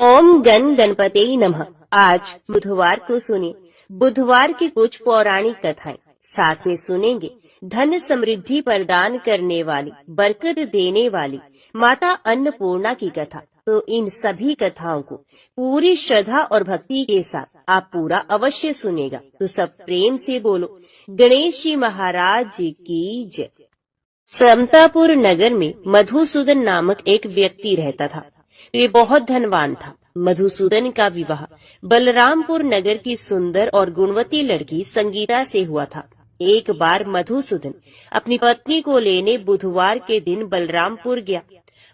ओम गण गणपते नमः। आज बुधवार को सुनिए बुधवार की कुछ पौराणिक कथाएं। साथ में सुनेंगे धन समृद्धि प्रदान करने वाली, बरकत देने वाली माता अन्नपूर्णा की कथा। तो इन सभी कथाओं को पूरी श्रद्धा और भक्ति के साथ आप पूरा अवश्य सुनेगा। तो सब प्रेम से बोलो गणेश जी महाराज जी की जय। समतापुर नगर में मधुसूदन नामक एक व्यक्ति रहता था। वे बहुत धनवान था। मधुसूदन का विवाह बलरामपुर नगर की सुंदर और गुणवती लड़की संगीता से हुआ था। एक बार मधुसूदन अपनी पत्नी को लेने बुधवार के दिन बलरामपुर गया।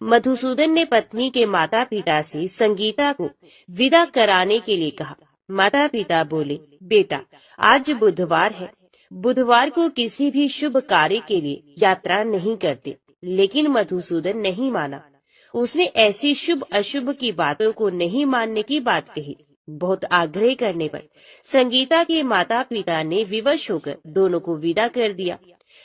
मधुसूदन ने पत्नी के माता पिता से संगीता को विदा कराने के लिए कहा। माता पिता बोले, बेटा आज बुधवार है, बुधवार को किसी भी शुभ कार्य के लिए यात्रा नहीं करते। लेकिन मधुसूदन नहीं माना। उसने ऐसी शुभ अशुभ की बातों को नहीं मानने की बात कही। बहुत आग्रह करने पर संगीता के माता पिता ने विवश होकर दोनों को विदा कर दिया।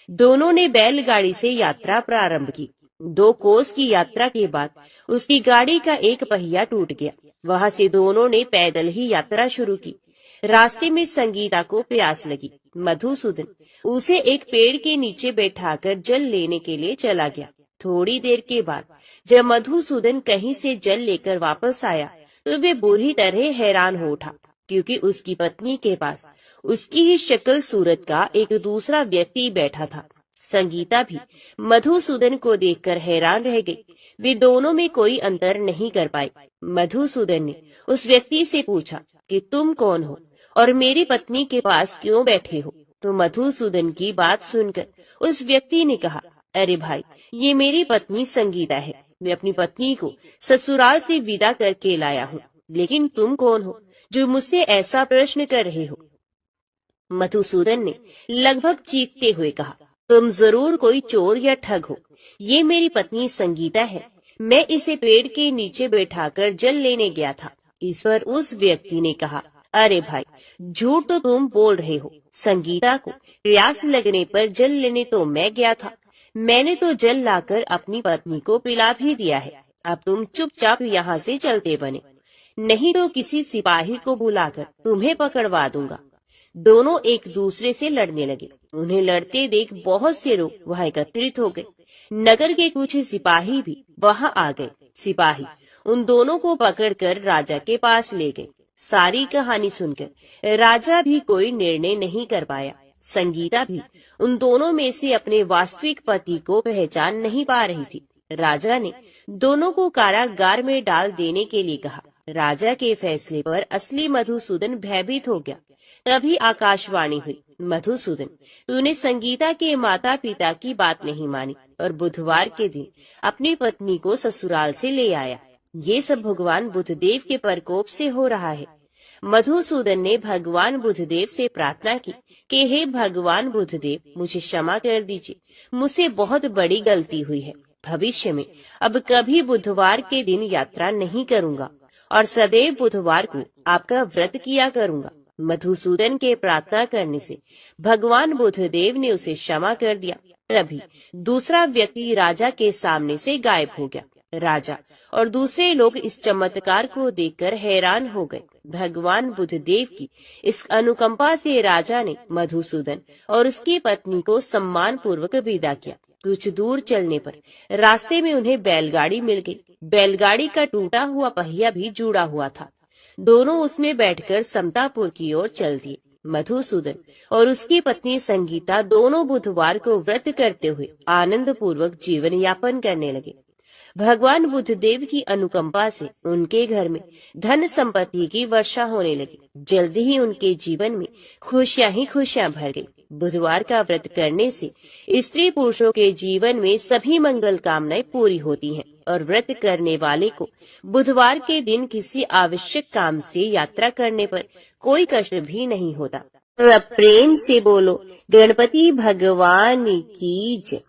दोनों ने बैलगाड़ी से यात्रा प्रारंभ की। 2 कोस की यात्रा के बाद उसकी गाड़ी का एक पहिया टूट गया। वहां से दोनों ने पैदल ही यात्रा शुरू की। रास्ते में संगीता को प्यास लगी। मधुसूदन उसे एक पेड़ के नीचे बैठाकर जल लेने के लिए चला गया। थोड़ी देर के बाद जब मधुसूदन कहीं से जल लेकर वापस आया तो वे बुरी तरह हैरान हो उठा, क्योंकि उसकी पत्नी के पास उसकी ही शक्ल सूरत का एक दूसरा व्यक्ति बैठा था। संगीता भी मधुसूदन को देखकर हैरान रह गई। वे दोनों में कोई अंतर नहीं कर पाई। मधुसूदन ने उस व्यक्ति से पूछा कि तुम कौन हो और मेरी पत्नी के पास क्यों बैठे हो? तो मधुसूदन की बात सुनकर उस व्यक्ति ने कहा, अरे भाई, ये मेरी पत्नी संगीता है। मैं अपनी पत्नी को ससुराल से विदा करके लाया हूँ। लेकिन तुम कौन हो जो मुझसे ऐसा प्रश्न कर रहे हो? मधुसूदन ने लगभग चीखते हुए कहा, तुम जरूर कोई चोर या ठग हो। ये मेरी पत्नी संगीता है। मैं इसे पेड़ के नीचे बैठाकर जल लेने गया था। इस पर उस व्यक्ति ने कहा, अरे भाई, झूठ तो तुम बोल रहे हो। संगीता को प्यास लगने पर जल लेने तो मैं गया था। मैंने तो जल लाकर अपनी पत्नी को पिला भी दिया है। अब तुम चुपचाप यहाँ से चलते बने, नहीं तो किसी सिपाही को बुलाकर तुम्हें पकड़वा दूंगा। दोनों एक दूसरे से लड़ने लगे। उन्हें लड़ते देख बहुत से लोग वहाँ एकत्रित हो गए। नगर के कुछ सिपाही भी वहाँ आ गए। सिपाही उन दोनों को पकड़कर राजा के पास ले गए। सारी कहानी सुनकर राजा भी कोई निर्णय नहीं कर पाया। संगीता भी उन दोनों में से अपने वास्तविक पति को पहचान नहीं पा रही थी। राजा ने दोनों को कारागार में डाल देने के लिए कहा। राजा के फैसले पर असली मधुसूदन भयभीत हो गया। तभी आकाशवाणी हुई, मधुसूदन, तूने संगीता के माता पिता की बात नहीं मानी और बुधवार के दिन अपनी पत्नी को ससुराल से ले आया। ये सब भगवान बुधदेव के प्रकोप से हो रहा है। मधुसूदन ने भगवान बुधदेव से प्रार्थना की कि हे भगवान बुधदेव, मुझे क्षमा कर दीजिए। मुझसे बहुत बड़ी गलती हुई है। भविष्य में अब कभी बुधवार के दिन यात्रा नहीं करूंगा और सदैव बुधवार को आपका व्रत किया करूंगा। मधुसूदन के प्रार्थना करने से भगवान बुधदेव ने उसे क्षमा कर दिया। तभी दूसरा व्यक्ति राजा के सामने से गायब हो गया। राजा और दूसरे लोग इस चमत्कार को देखकर हैरान हो गए। भगवान बुधदेव की इस अनुकंपा से राजा ने मधुसूदन और उसकी पत्नी को सम्मान पूर्वक विदा किया। कुछ दूर चलने पर रास्ते में उन्हें बैलगाड़ी मिल गई। बैलगाड़ी का टूटा हुआ पहिया भी जुड़ा हुआ था। दोनों उसमें बैठकर समतापुर की ओर चल दिए। मधुसूदन और उसकी पत्नी संगीता दोनों बुधवार को व्रत करते हुए आनंद पूर्वक जीवन यापन करने लगे। भगवान बुधदेव की अनुकंपा से उनके घर में धन संपत्ति की वर्षा होने लगी। जल्दी ही उनके जीवन में खुशियां ही खुशियां भर गई। बुधवार का व्रत करने से स्त्री पुरुषों के जीवन में सभी मंगल कामनाएं पूरी होती हैं और व्रत करने वाले को बुधवार के दिन किसी आवश्यक काम से यात्रा करने पर कोई कष्ट भी नहीं होता। प्रेम से बोलो गणपति भगवान की जय।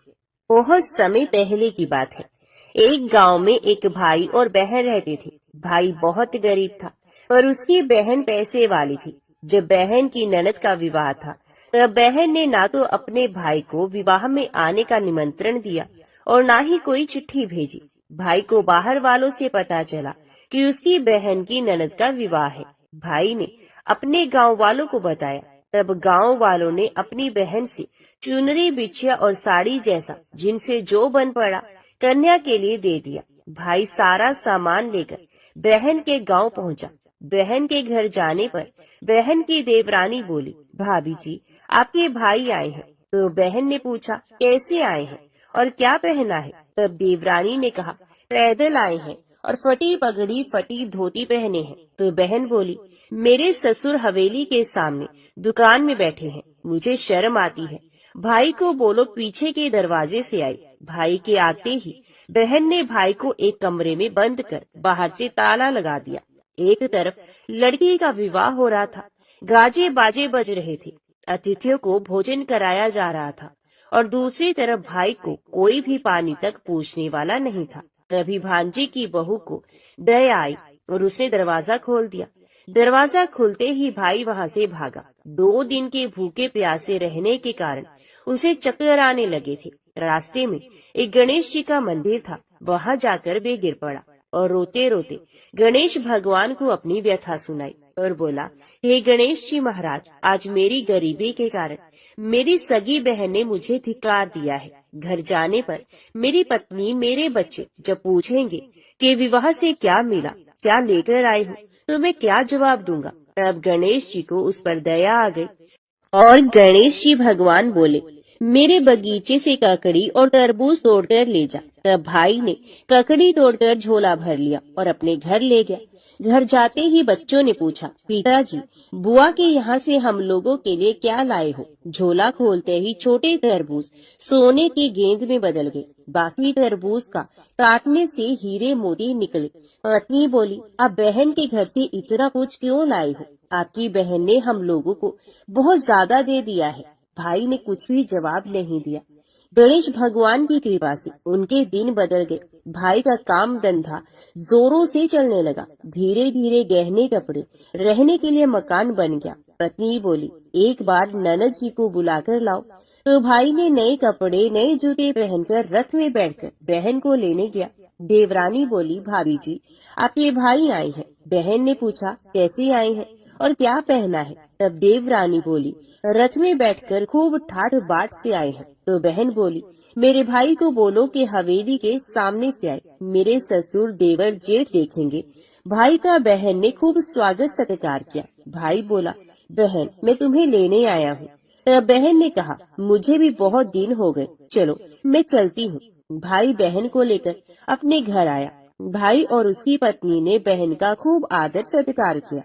बहुत समय पहले की बात है। एक गांव में एक भाई और बहन रहते थे। भाई बहुत गरीब था पर उसकी बहन पैसे वाली थी। जब बहन की ननद का विवाह था तब बहन ने ना तो अपने भाई को विवाह में आने का निमंत्रण दिया और ना ही कोई चिट्ठी भेजी। भाई को बाहर वालों से पता चला कि उसकी बहन की ननद का विवाह है। भाई ने अपने गांव वालों को बताया। तब गांव वालों ने अपनी बहन से चुनरी, बिछिया और साड़ी जैसा जिनसे जो बन पड़ा कन्या के लिए दे दिया। भाई सारा सामान लेकर बहन के गांव पहुंचा। बहन के घर जाने पर बहन की देवरानी बोली, भाभी जी, आपके भाई आए हैं। तो बहन ने पूछा, कैसे आए हैं और क्या पहना है? तब देवरानी ने कहा, पैदल आए हैं और फटी पगड़ी फटी धोती पहने हैं। तो बहन बोली, मेरे ससुर हवेली के सामने दुकान में बैठे हैं, मुझे शर्म आती है। भाई को बोलो पीछे के दरवाजे से आए। भाई के आते ही बहन ने भाई को एक कमरे में बंद कर बाहर से ताला लगा दिया। एक तरफ लड़की का विवाह हो रहा था, गाजे बाजे बज रहे थे, अतिथियों को भोजन कराया जा रहा था और दूसरी तरफ भाई को कोई भी पानी तक पूछने वाला नहीं था। तभी भांजे की बहू को दया आई और उसने दरवाजा खोल दिया। दरवाजा खुलते ही भाई वहां से भागा। 2 दिन के भूखे प्यासे रहने के कारण उसे चक्कर आने लगे थे। रास्ते में एक गणेश जी का मंदिर था, वहां जाकर वे गिर पड़ा और रोते रोते गणेश भगवान को अपनी व्यथा सुनाई और बोला, हे गणेश जी महाराज, आज मेरी गरीबी के कारण मेरी सगी बहन ने मुझे धिक्कार दिया है। घर जाने पर मेरी पत्नी, मेरे बच्चे जब पूछेंगे कि विवाह से क्या मिला, क्या लेकर आए हो, तो मैं क्या जवाब दूंगा? तब गणेश जी को उस पर दया आ गई और गणेश जी भगवान बोले, मेरे बगीचे से ककड़ी और तरबूज तोड़कर ले जा। तब भाई ने ककड़ी तोड़कर झोला भर लिया और अपने घर ले गया। घर जाते ही बच्चों ने पूछा, पिताजी, बुआ के यहाँ से हम लोगों के लिए क्या लाए हो? झोला खोलते ही छोटे तरबूज सोने की गेंद में बदल गए। बाकी तरबूज का काटने से हीरे मोती निकले। पत्नी बोली, आप बहन के घर से इतना कुछ क्यों लाए हो? आपकी बहन ने हम लोगों को बहुत ज्यादा दे दिया है। भाई ने कुछ भी जवाब नहीं दिया। गणेश भगवान की कृपा से उनके दिन बदल गए। भाई का काम धंधा जोरों से चलने लगा। धीरे धीरे गहने कपड़े, रहने के लिए मकान बन गया। पत्नी बोली, एक बार ननद जी को बुलाकर लाओ। तो भाई ने नए कपड़े, नए जूते पहनकर रथ में बैठकर बहन को लेने गया। देवरानी बोली, भाभी जी, आपके भाई आए हैं। बहन ने पूछा, कैसे आए हैं और क्या पहना है? तब देवरानी बोली, रथ में बैठकर खूब ठाट बाट से आए हैं। तो बहन बोली, मेरे भाई को बोलो कि हवेली के सामने से आए, मेरे ससुर देवर जेठ देखेंगे। भाई का बहन ने खूब स्वागत सत्कार किया। भाई बोला, बहन, मैं तुम्हें लेने आया हूँ। तब बहन ने कहा, मुझे भी बहुत दिन हो गए, चलो मैं चलती हूँ। भाई बहन को लेकर अपने घर आया। भाई और उसकी पत्नी ने बहन का खूब आदर सत्कार किया।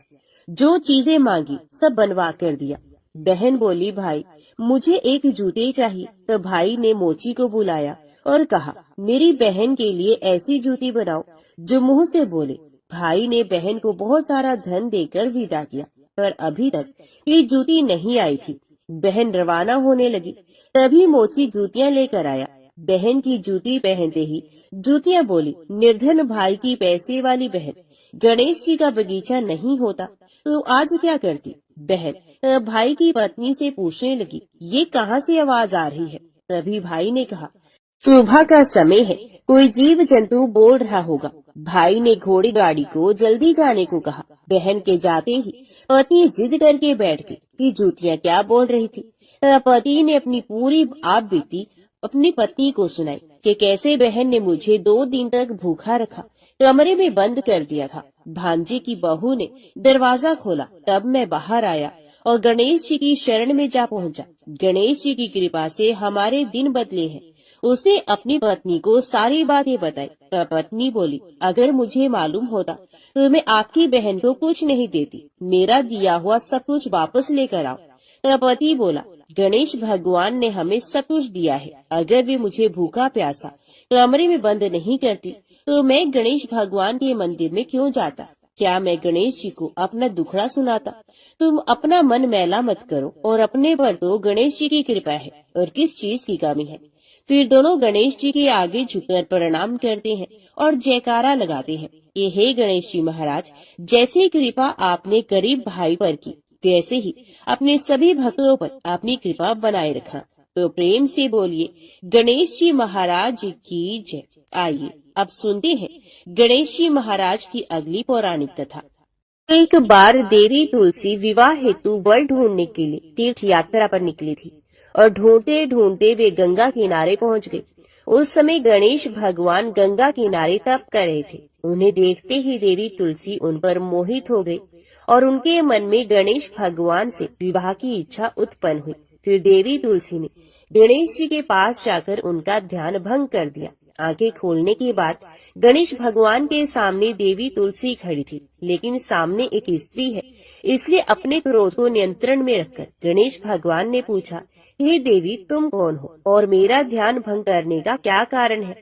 जो चीजें मांगी सब बनवा कर दिया। बहन बोली, भाई, मुझे एक जूते चाहिए। तो भाई ने मोची को बुलाया और कहा, मेरी बहन के लिए ऐसी जूती बनाओ जो मुंह से बोले। भाई ने बहन को बहुत सारा धन देकर विदा किया, पर अभी तक ये जूती नहीं आई थी। बहन रवाना होने लगी, तभी मोची जूतियां लेकर आया। बहन की जूती पहनते ही जूतियां बोली, निर्धन भाई की पैसे वाली बहन, गणेश जी का बगीचा नहीं होता तो आज क्या करती? बहन भाई की पत्नी से पूछने लगी, ये कहाँ से आवाज आ रही है? तभी भाई ने कहा, सुबह का समय है, कोई जीव जंतु बोल रहा होगा। भाई ने घोड़ी गाड़ी को जल्दी जाने को कहा। बहन के जाते ही पति जिद करके बैठ गई कि जूतियां क्या बोल रही थी। पति ने अपनी पूरी आप बीती अपनी पत्नी को सुनाई कि कैसे बहन ने मुझे 2 दिन तक भूखा रखा, कमरे में बंद कर दिया था। भांजे की बहू ने दरवाजा खोला, तब मैं बाहर आया और गणेश जी की शरण में जा पहुंचा। गणेश जी की कृपा से हमारे दिन बदले हैं। उसने अपनी पत्नी को सारी बातें बताई। पत्नी बोली, अगर मुझे मालूम होता तो मैं आपकी बहन को कुछ नहीं देती, मेरा दिया हुआ सब कुछ वापस लेकर आओ। पति बोला, गणेश भगवान ने हमें सब कुछ दिया है, अगर वे मुझे भूखा प्यासा कमरे में बंद नहीं करती तो मैं गणेश भगवान के मंदिर में क्यों जाता? क्या मैं गणेश जी को अपना दुखड़ा सुनाता? तुम अपना मन मैला मत करो, और अपने पर तो गणेश जी की कृपा है और किस चीज की कमी है। फिर दोनों गणेश जी के आगे झुककर प्रणाम करते हैं और जयकारा लगाते हैं कि हे गणेश जी महाराज, जैसी कृपा आपने गरीब भाई पर की, वैसे ही अपने सभी भक्तों पर अपनी कृपा बनाए रखना। तो प्रेम से बोलिए गणेश जी महाराज की जय। आइए अब सुनते हैं गणेश जी महाराज की अगली पौराणिक कथा। एक बार देवी तुलसी विवाह हेतु वर ढूंढने के लिए तीर्थ यात्रा पर निकली थी और ढूंढते ढूंढते वे गंगा किनारे पहुंच गए। उस समय गणेश भगवान गंगा किनारे तप कर रहे थे। उन्हें देखते ही देवी तुलसी उन पर मोहित हो गई और उनके मन में गणेश भगवान से विवाह की इच्छा उत्पन्न हुई। फिर देवी तुलसी ने गणेश जी के पास जाकर उनका ध्यान भंग कर दिया। आंखें खोलने के बाद गणेश भगवान के सामने देवी तुलसी खड़ी थी, लेकिन सामने एक स्त्री है, इसलिए अपने क्रोध को नियंत्रण में रखकर गणेश भगवान ने पूछा, हे देवी तुम कौन हो और मेरा ध्यान भंग करने का क्या कारण है?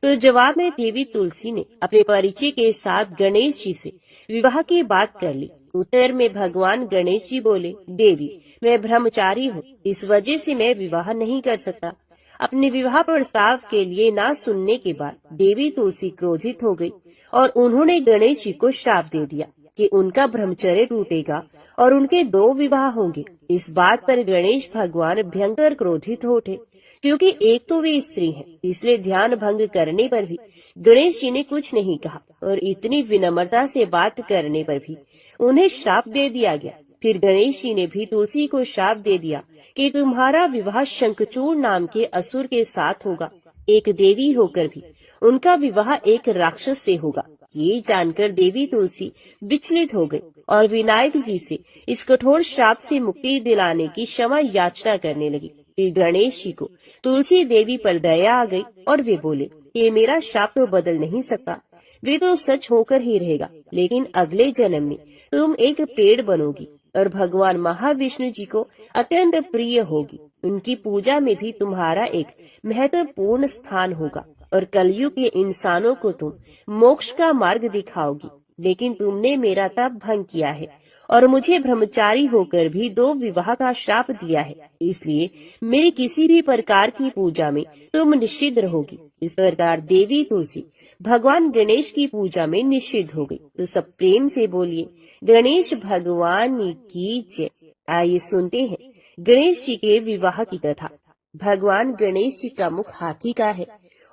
तो जवाब में देवी तुलसी ने अपने परिचय के साथ गणेश जी से विवाह की बात कर ली। उत्तर में भगवान गणेश जी बोले, देवी मैं ब्रह्मचारी हूँ, इस वजह से मैं विवाह नहीं कर सकता। अपने विवाह प्रस्ताव के लिए ना सुनने के बाद देवी तुलसी क्रोधित हो गई और उन्होंने गणेश जी को श्राप दे दिया कि उनका ब्रह्मचर्य टूटेगा और उनके 2 विवाह होंगे। इस बात पर गणेश भगवान भयंकर क्रोधित हो उठे, क्योंकि एक तो वे स्त्री हैं, इसलिए ध्यान भंग करने पर भी गणेश जी ने कुछ नहीं कहा और इतनी विनम्रता से बात करने पर भी उन्हें श्राप दे दिया गया। फिर गणेश जी ने भी तुलसी को श्राप दे दिया कि तुम्हारा विवाह शंखचूड़ नाम के असुर के साथ होगा। एक देवी होकर भी उनका विवाह एक राक्षस से होगा। ये जानकर देवी तुलसी विचलित हो गई और विनायक जी से इस कठोर श्राप से मुक्ति दिलाने की क्षमा याचना करने लगी। फिर गणेश जी को तुलसी देवी पर दया आ गई और वे बोले, ये मेरा श्राप तो बदल नहीं सकता, वे तो सच होकर ही रहेगा, लेकिन अगले जन्म में तुम एक पेड़ बनोगी और भगवान महाविष्णु जी को अत्यंत प्रिय होगी। उनकी पूजा में भी तुम्हारा एक महत्वपूर्ण स्थान होगा और कलयुग के इंसानों को तुम मोक्ष का मार्ग दिखाओगी। लेकिन तुमने मेरा तप भंग किया है और मुझे ब्रह्मचारी होकर भी 2 विवाह का श्राप दिया है, इसलिए मेरी किसी भी प्रकार की पूजा में तुम निषिद्ध रहोगी। इस प्रकार देवी तुलसी भगवान गणेश की पूजा में निषिद्ध हो गई। तो सब प्रेम से बोलिए गणेश भगवान की जय। आइए सुनते हैं गणेश जी के विवाह की कथा। भगवान गणेश जी का मुख हाथी का है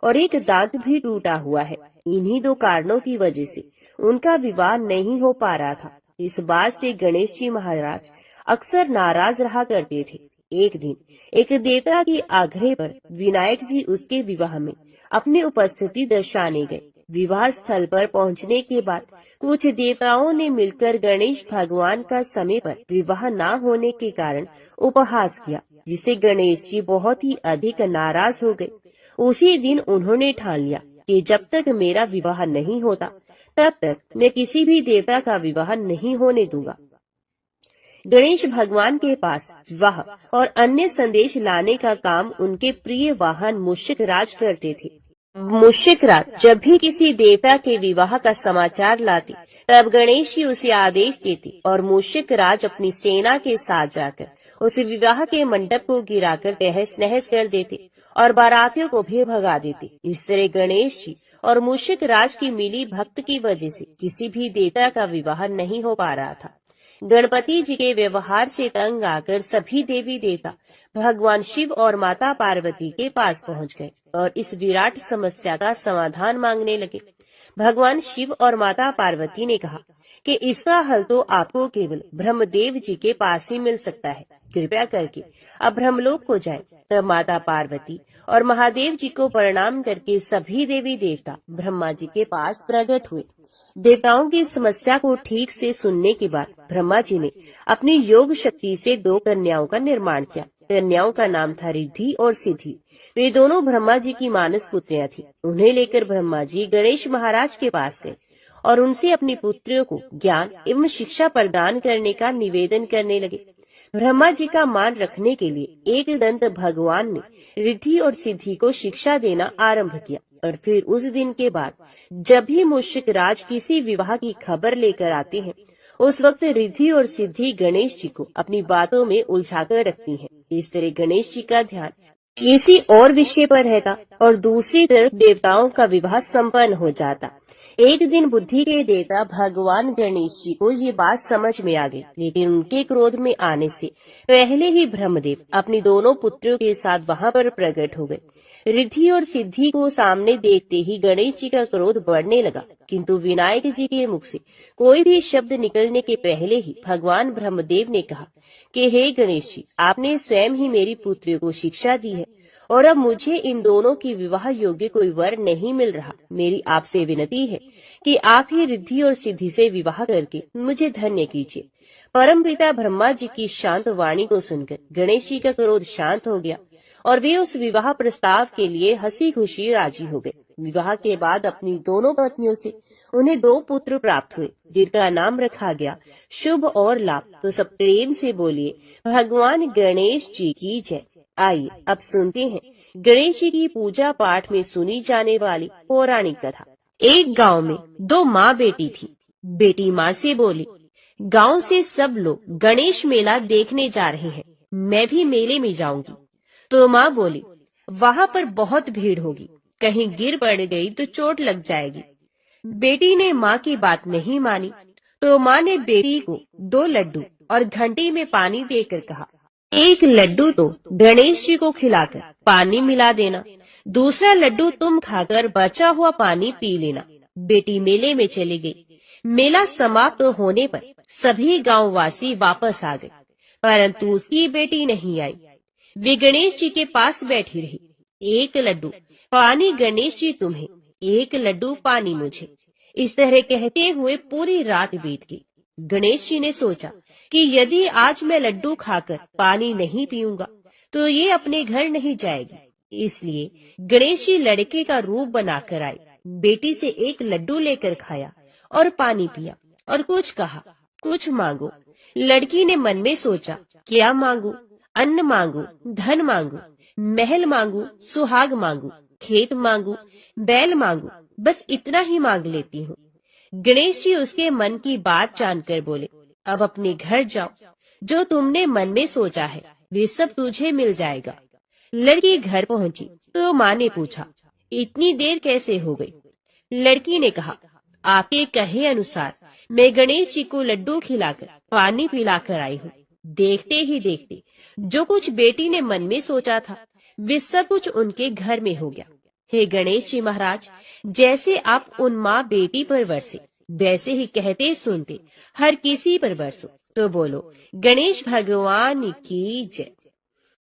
और एक दांत भी टूटा हुआ है। इन्हीं 2 कारणों की वजह से उनका विवाह नहीं हो पा रहा था। इस बात से गणेश जी महाराज अक्सर नाराज रहा करते थे। एक दिन एक देवता के आग्रह पर विनायक जी उसके विवाह में अपनी उपस्थिति दर्शाने गए। विवाह स्थल पर पहुंचने के बाद कुछ देवताओं ने मिलकर गणेश भगवान का समय पर विवाह न होने के कारण उपहास किया, जिससे गणेश जी बहुत ही अधिक नाराज हो गए। उसी दिन उन्होंने ठान लिया कि जब तक मेरा विवाह नहीं होता तब तक मैं किसी भी देवता का विवाह नहीं होने दूंगा। गणेश भगवान के पास विवाह और अन्य संदेश लाने का काम उनके प्रिय वाहन मूषिक राज करते थे। मूषिक राज जब भी किसी देवता के विवाह का समाचार लाते, तब गणेश जी उसे आदेश देते और मूषिक राज अपनी सेना के साथ जाकर उस विवाह के मंडप को गिराकर तहस नहस कर देते और बारातियों को भी भगा देते। इस तरह गणेश जी और मूषिक राज की मिली भक्त की वजह से किसी भी देवता का विवाह नहीं हो पा रहा था। गणपति जी के व्यवहार से तंग आकर सभी देवी देवता भगवान शिव और माता पार्वती के पास पहुंच गए और इस विराट समस्या का समाधान मांगने लगे। भगवान शिव और माता पार्वती ने कहा कि इसका हल तो आपको केवल ब्रह्मदेव जी के पास ही मिल सकता है, कृपया करके अब ब्रह्मलोक को जाएं। तब माता पार्वती और महादेव जी को प्रणाम करके सभी देवी देवता ब्रह्मा जी के पास प्रकट हुए। देवताओं की समस्या को ठीक से सुनने के बाद ब्रह्मा जी ने अपनी योग शक्ति से 2 कन्याओं का निर्माण किया। कन्याओं का नाम था रिद्धि और सिद्धि। वे दोनों ब्रह्मा जी की मानस पुत्रियां थी। उन्हें लेकर ब्रह्मा जी गणेश महाराज के पास गए और उनसे अपनी पुत्रियों को ज्ञान एवं शिक्षा प्रदान करने का निवेदन करने लगे। ब्रह्मा जी का मान रखने के लिए एक दंत भगवान ने रिद्धि और सिद्धि को शिक्षा देना आरंभ किया और फिर उस दिन के बाद जब भी मूषिक राज किसी विवाह की खबर लेकर आते हैं, उस वक्त रिद्धि और सिद्धि गणेश जी को अपनी बातों में उलझाकर रखती हैं। इस तरह गणेश जी का ध्यान किसी और विषय पर रहता और दूसरी तरफ देवताओं का विवाह संपन्न हो जाता। एक दिन बुद्धि के देवता भगवान गणेश जी को ये बात समझ में आ गई, लेकिन उनके क्रोध में आने से पहले ही ब्रह्मदेव अपने दोनों पुत्रों के साथ वहां पर प्रकट हो गए। रिद्धि और सिद्धि को सामने देखते ही गणेश जी का क्रोध बढ़ने लगा, किंतु विनायक जी के मुख से कोई भी शब्द निकलने के पहले ही भगवान ब्रह्मदेव ने कहा कि हे गणेश जी, आपने स्वयं ही मेरी पुत्रियों को शिक्षा दी है और अब मुझे इन दोनों की विवाह योग्य कोई वर नहीं मिल रहा। मेरी आपसे विनती है कि आप ही रिद्धि और सिद्धि से विवाह करके मुझे धन्य कीजिए। परमपिता ब्रह्मा जी की शांत वाणी को सुनकर गणेश जी का क्रोध शांत हो गया और वे उस विवाह प्रस्ताव के लिए हंसी खुशी राजी हो गए। विवाह के बाद अपनी दोनों पत्नियों से उन्हें 2 पुत्र प्राप्त हुए, जिनका नाम रखा गया शुभ और लाभ। तो सब प्रेम से बोलिए, भगवान गणेश जी की जय। आइए अब सुनते हैं गणेश जी की पूजा पाठ में सुनी जाने वाली पौराणिक कथा। एक गांव में 2 माँ बेटी थी। बेटी माँ से बोली, गांव से सब लोग गणेश मेला देखने जा रहे हैं, मैं भी मेले में जाऊंगी। तो माँ बोली, वहाँ पर बहुत भीड़ होगी, कहीं गिर पड़ गई तो चोट लग जाएगी। बेटी ने माँ की बात नहीं मानी, तो माँ ने बेटी को 2 लड्डू और घंटी में पानी देकर कहा, एक लड्डू तो गणेश जी को खिलाकर पानी मिला देना, दूसरा लड्डू तुम खाकर बचा हुआ पानी पी लेना। बेटी मेले में चली गई। मेला समाप्त होने पर सभी गांववासी वापस आ गए, परंतु उसकी बेटी नहीं आई। वे गणेश जी के पास बैठी रही। एक लड्डू पानी गणेश जी तुम्हें, एक लड्डू पानी मुझे, इस तरह कहते हुए पूरी रात बीत गई। गणेश जी ने सोचा कि यदि आज मैं लड्डू खाकर पानी नहीं पीऊंगा तो ये अपने घर नहीं जाएगी। इसलिए गणेश जी लड़के का रूप बनाकर आए, बेटी से एक लड्डू लेकर खाया और पानी पिया और कुछ कहा, कुछ मांगो। लड़की ने मन में सोचा, क्या मांगू? अन्न मांगू, धन मांगू, महल मांगू, सुहाग मांगू, खेत मांगू, बैल मांगू, बस इतना ही मांग लेती हूँ। गणेश जी उसके मन की बात जानकर बोले, अब अपने घर जाओ, जो तुमने मन में सोचा है वे सब तुझे मिल जाएगा। लड़की घर पहुंची तो माँ ने पूछा, इतनी देर कैसे हो गई? लड़की ने कहा, आपके कहे अनुसार मैं गणेश जी को लड्डू खिलाकर पानी पिलाकर आई हूँ। देखते ही देखते जो कुछ बेटी ने मन में सोचा था वे सब कुछ उनके घर में हो गया। हे गणेश जी महाराज, जैसे आप उन माँ बेटी पर बरसे वैसे ही कहते सुनते हर किसी पर बरसो। तो बोलो, गणेश भगवान की जय।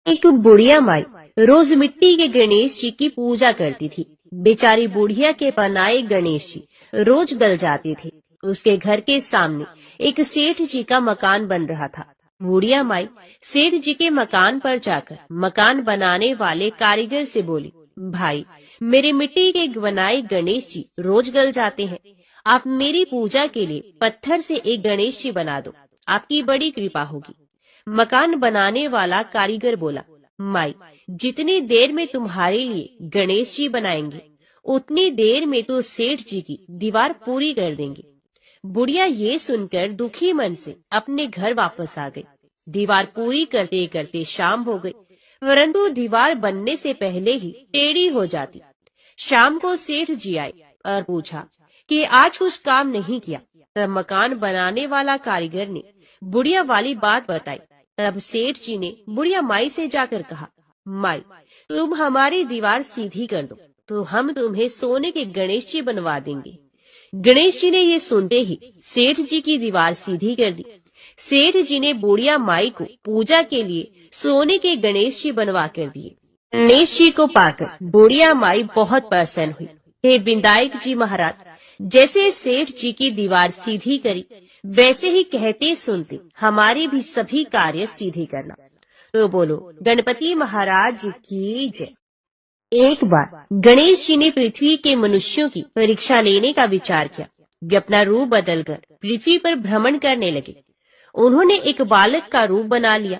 एक बुढ़िया माई रोज मिट्टी के गणेश जी की पूजा करती थी। बेचारी बुढ़िया के बनाए गणेश जी रोज गल जाते थे। उसके घर के सामने एक सेठ जी का मकान बन रहा था। बुढ़िया माई सेठ जी के मकान पर जाकर मकान बनाने वाले कारीगर से बोली, भाई, मेरे मिट्टी के बनाए गणेश जी रोज गल जाते हैं, आप मेरी पूजा के लिए पत्थर से एक गणेश जी बना दो, आपकी बड़ी कृपा होगी। मकान बनाने वाला कारीगर बोला, माई, जितनी देर में तुम्हारे लिए गणेश जी बनाएंगे उतनी देर में तो सेठ जी की दीवार पूरी कर देंगे। बुढ़िया ये सुनकर दुखी मन से अपने घर वापस आ गई। दीवार पूरी करते करते शाम हो गई, परंतु दीवार बनने से पहले ही टेढ़ी हो जाती। शाम को सेठ जी आए और पूछा कि आज कुछ काम नहीं किया। तब मकान बनाने वाला कारीगर ने बुढ़िया वाली बात बताई। तब सेठ जी ने बुढ़िया माई से जाकर कहा, माई, तुम हमारी दीवार सीधी कर दो तो हम तुम्हें सोने के गणेश जी बनवा देंगे। गणेश जी ने ये सुनते ही सेठ जी की दीवार सीधी कर दी। सेठ जी ने बुढ़िया माई को पूजा के लिए सोने के गणेश जी बनवा कर दिए। गणेश जी को पाकर बुढ़िया माई बहुत प्रसन्न हुई। हे विनायक जी महाराज, जैसे सेठ जी की दीवार सीधी करी वैसे ही कहते सुनते हमारे भी सभी कार्य सीधे करना। तो बोलो, गणपति महाराज की जय। एक बार गणेश जी ने पृथ्वी के मनुष्यों की परीक्षा लेने का विचार किया। वे अपना रूप बदलकर पृथ्वी पर भ्रमण करने लगे। उन्होंने एक बालक का रूप बना लिया।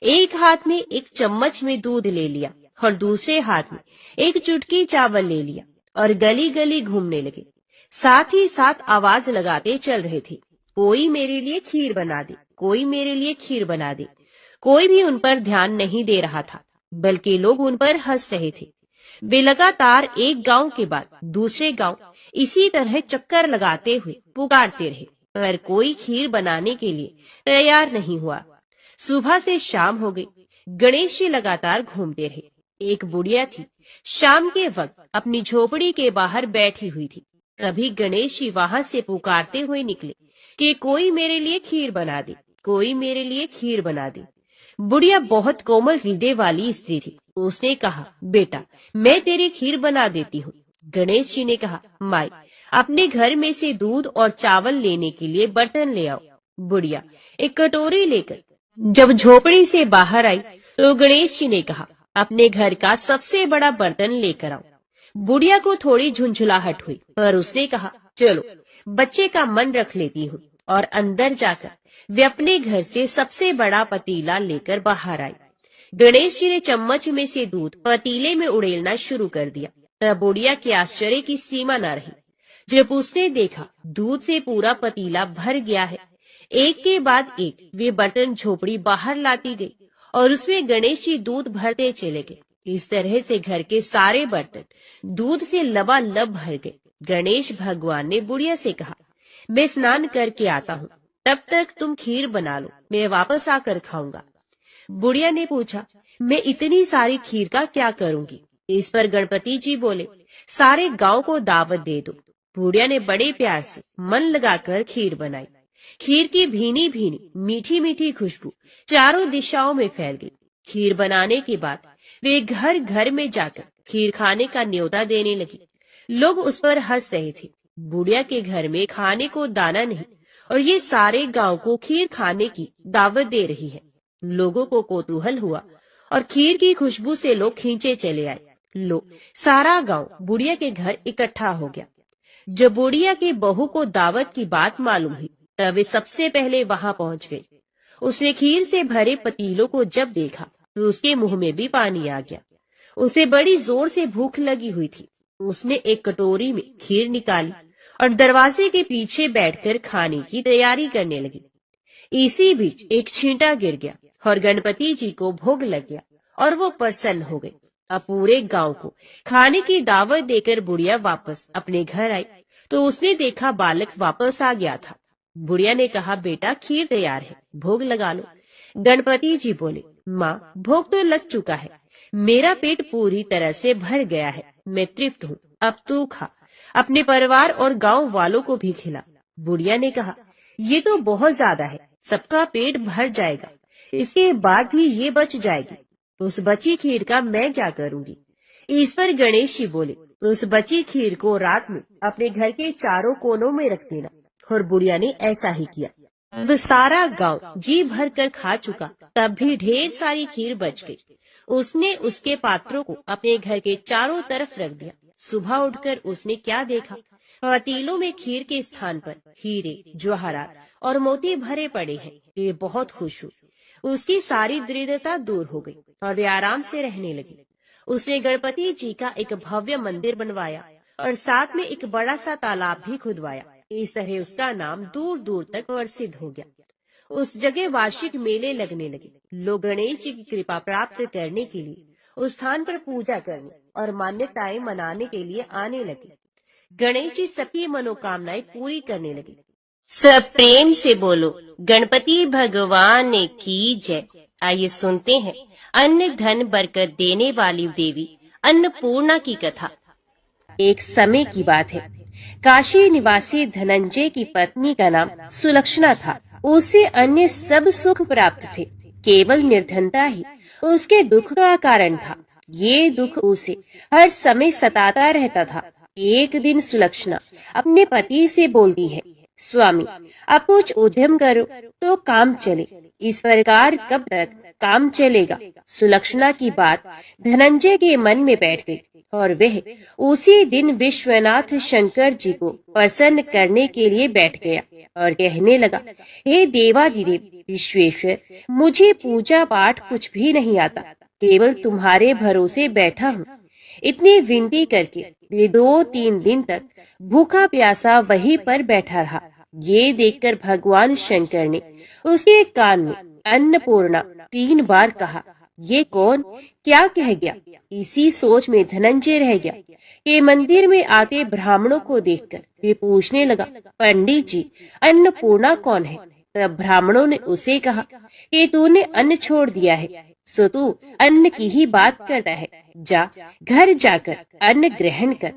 एक हाथ में एक चम्मच में दूध ले लिया और दूसरे हाथ में एक चुटकी चावल ले लिया और गली गली घूमने लगे। साथ ही साथ आवाज लगाते चल रहे थे, कोई मेरे लिए खीर बना दे, कोई मेरे लिए खीर बना दे। कोई भी उन पर ध्यान नहीं दे रहा था, बल्कि लोग उन पर हंस रहे थे। वे लगातार एक गांव के बाद दूसरे गांव, इसी तरह चक्कर लगाते हुए पुकारते रहे, पर कोई खीर बनाने के लिए तैयार नहीं हुआ। सुबह से शाम हो गई, गणेश जी लगातार घूमते रहे। एक बुढ़िया थी, शाम के वक्त अपनी झोपड़ी के बाहर बैठी हुई थी। तभी गणेश जी वहां से पुकारते हुए निकले कि कोई मेरे लिए खीर बना दे, कोई मेरे लिए खीर बना दे। बुढ़िया बहुत कोमल हृदय वाली स्त्री थी। उसने कहा, बेटा मैं तेरी खीर बना देती हूँ। गणेश जी ने कहा, माई अपने घर में से दूध और चावल लेने के लिए बर्तन ले आओ। बुढ़िया एक कटोरी लेकर जब झोपड़ी से बाहर आई तो गणेश जी ने कहा, अपने घर का सबसे बड़ा बर्तन लेकर आओ। बुढ़िया को थोड़ी झुंझुलाहट हुई, पर उसने कहा, चलो बच्चे का मन रख लेती हूँ, और अंदर जाकर वे अपने घर से सबसे बड़ा पतीला लेकर बाहर आई। गणेश जी ने चम्मच में से दूध पतीले में उड़ेलना शुरू कर दिया। तब बुढ़िया के आश्चर्य की सीमा न रही जब उसने देखा दूध से पूरा पतीला भर गया है। एक के बाद एक वे बर्तन झोपड़ी बाहर लाती गई और उसमें गणेश जी दूध भरते चले गए। इस तरह से घर के सारे बर्तन दूध से लबालब भर गए। गणेश भगवान ने बुढ़िया से कहा, मैं स्नान करके आता हूँ, तब तक तुम खीर बना लो, मैं वापस आकर खाऊंगा। बुढ़िया ने पूछा, मैं इतनी सारी खीर का क्या करूंगी? इस पर गणपति जी बोले, सारे गांव को दावत दे दो। बुढ़िया ने बड़े प्यार से मन लगाकर खीर बनाई। खीर की भीनी भीनी मीठी मीठी खुशबू चारों दिशाओं में फैल गई। खीर बनाने के बाद वे घर घर में जाकर खीर खाने का न्योता देने लगी। लोग उस पर हंस रहे थे। बुढ़िया के घर में खाने को दाना नहीं और ये सारे गांव को खीर खाने की दावत दे रही है। लोगों को कौतूहल हुआ और खीर की खुशबू से लोग खींचे चले आए। सारा गांव बुढ़िया के घर इकट्ठा हो गया। जब बुढ़िया की बहू को दावत की बात मालूम हुई तब वे सबसे पहले वहां पहुंच गई। उसने खीर से भरे पतीलों को जब देखा तो उसके मुंह में भी पानी आ गया। उसे बड़ी जोर से भूख लगी हुई थी। उसने एक कटोरी में खीर निकाली और दरवाजे के पीछे बैठकर खाने की तैयारी करने लगी। इसी बीच एक छींटा गिर गया और गणपति जी को भोग लग गया और वो प्रसन्न हो गए। अब पूरे गांव को खाने की दावत देकर बुढ़िया वापस अपने घर आई तो उसने देखा बालक वापस आ गया था। बुढ़िया ने कहा, बेटा खीर तैयार है, भोग लगा लो। गणपति जी बोले, माँ भोग तो लग चुका है, मेरा पेट पूरी तरह से भर गया है, मैं तृप्त हूँ, अब तू खा, अपने परिवार और गांव वालों को भी खिला। बुढ़िया ने कहा, ये तो बहुत ज्यादा है, सबका पेट भर जाएगा, इसके बाद भी ये बच जाएगी, उस बची खीर का मैं क्या करूँगी? इस पर गणेश जी बोले, उस बची खीर को रात में अपने घर के चारों कोनों में रख देना। और बुढ़िया ने ऐसा ही किया। अब सारा गांव जी भर कर खा चुका, तब भी ढेर सारी खीर बच गई। उसने उसके पात्रों को अपने घर के चारों तरफ रख दिया। सुबह उठकर उसने क्या देखा? पतीलों में खीर के स्थान पर हीरे, जवाहरात और मोती भरे पड़े हैं। वे बहुत खुश हुई। उसकी सारी दरिद्रता दूर हो गई और वे आराम से रहने लगी। उसने गणपति जी का एक भव्य मंदिर बनवाया और साथ में एक बड़ा सा तालाब भी खुदवाया। इस तरह उसका नाम दूर दूर तक प्रसिद्ध हो गया। उस जगह वार्षिक मेले लगने लगे। लोग गणेश जी की कृपा प्राप्त करने के लिए उस स्थान पर पूजा करने और मान्यताएं मनाने के लिए आने लगे। गणेश जी सबकी मनोकामनाएं पूरी करने लगे। सब प्रेम से बोलो, गणपति भगवान की जय। आइए सुनते हैं अन्न धन बरकत देने वाली देवी अन्नपूर्णा की कथा। एक समय की बात है, काशी निवासी धनंजय की पत्नी का नाम सुलक्षणा था। उसे अन्य सब सुख प्राप्त थे, केवल निर्धनता ही उसके दुख का कारण था। ये दुख उसे हर समय सताता रहता था। एक दिन सुलक्षणा अपने पति से बोलती है, स्वामी आप कुछ उद्यम करो तो काम चले, इस प्रकार कब तक काम चलेगा? सुलक्षणा की बात धनंजय के मन में बैठ गई और वह उसी दिन विश्वनाथ शंकर जी को प्रसन्न करने के लिए बैठ गया और कहने लगा, हे देवाधिदेव विश्वेश्वर, मुझे पूजा पाठ कुछ भी नहीं आता, केवल तुम्हारे भरोसे बैठा हूँ। इतनी विनती करके वे 2-3 दिन तक भूखा प्यासा वहीं पर बैठा रहा। ये देखकर भगवान शंकर ने उसके कान में अन्नपूर्णा 3 बार कहा। ये कौन क्या कह गया? इसी सोच में धनंजय रह गया कि मंदिर में आते ब्राह्मणों को देखकर वे पूछने लगा, पंडित जी, अन्नपूर्णा कौन है? तब ब्राह्मणों ने उसे कहा कि तूने अन्न छोड़ दिया है, सो तू अन्न की ही बात करता है। जा, घर जाकर अन्न ग्रहण कर।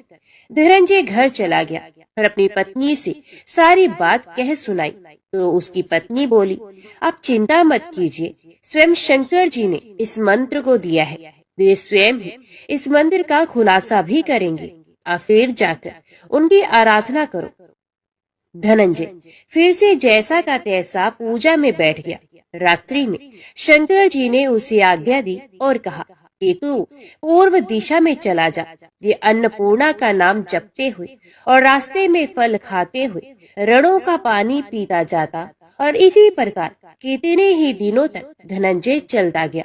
धनंजय घर चला गया और अपनी पत्नी से सारी बात कह सुनाई। तो उसकी पत्नी बोली, आप चिंता मत कीजिए, स्वयं शंकर जी ने इस मंत्र को दिया है, वे स्वयं ही इस मंत्र का खुलासा भी करेंगे। आप फिर जाकर उनकी आराधना करो। धनंजय फिर से जैसा का तैसा पूजा में बैठ गया। रात्रि में शंकर जी ने उसे आज्ञा दी और कहा कि तू पूर्व दिशा में चला जा। ये अन्नपूर्णा का नाम जपते हुए और रास्ते में फल खाते हुए रणों का पानी पीता जाता। और इसी प्रकार कितने ही दिनों तक धनंजय चलता गया।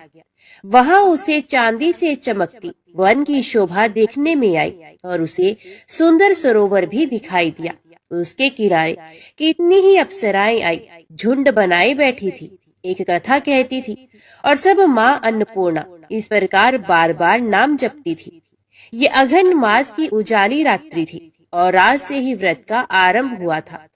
वहां उसे चांदी से चमकती वन की शोभा देखने में आई और उसे सुंदर सरोवर भी दिखाई दिया। उसके किनारे कितनी ही अप्सराएं आई, झुंड बनाए बैठी थी, एक कथा कहती थी और सब माँ अन्नपूर्णा इस प्रकार बार बार नाम जपती थी। ये अघन मास की उजाली रात्रि थी और आज से ही व्रत का आरंभ हुआ था।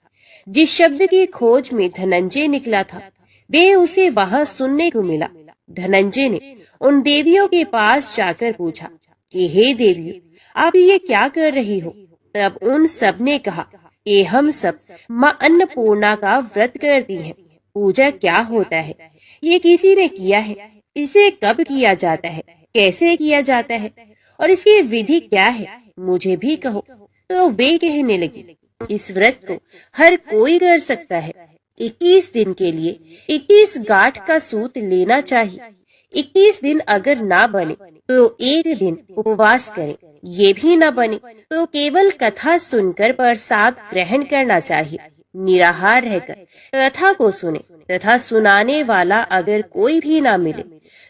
जिस शब्द की खोज में धनंजय निकला था वे उसे वहां सुनने को मिला। धनंजय ने उन देवियों के पास जाकर पूछा कि हे देवियों, आप ये क्या कर रही हो? तब उन सब ने कहा कि हम सब माँ अन्नपूर्णा का व्रत करती हैं। पूजा क्या होता है, ये किसी ने किया है, इसे कब किया जाता है, कैसे किया जाता है और इसकी विधि क्या है, मुझे भी कहो। तो वे कहने लगी, इस व्रत को हर कोई कर सकता है। 21 दिन के लिए 21 गांठ का सूत लेना चाहिए। 21 दिन अगर ना बने तो एक दिन उपवास करें। ये भी ना बने तो केवल कथा सुनकर प्रसाद ग्रहण करना चाहिए। निराहार रहकर कथा को सुने तथा सुनाने वाला अगर कोई भी ना मिले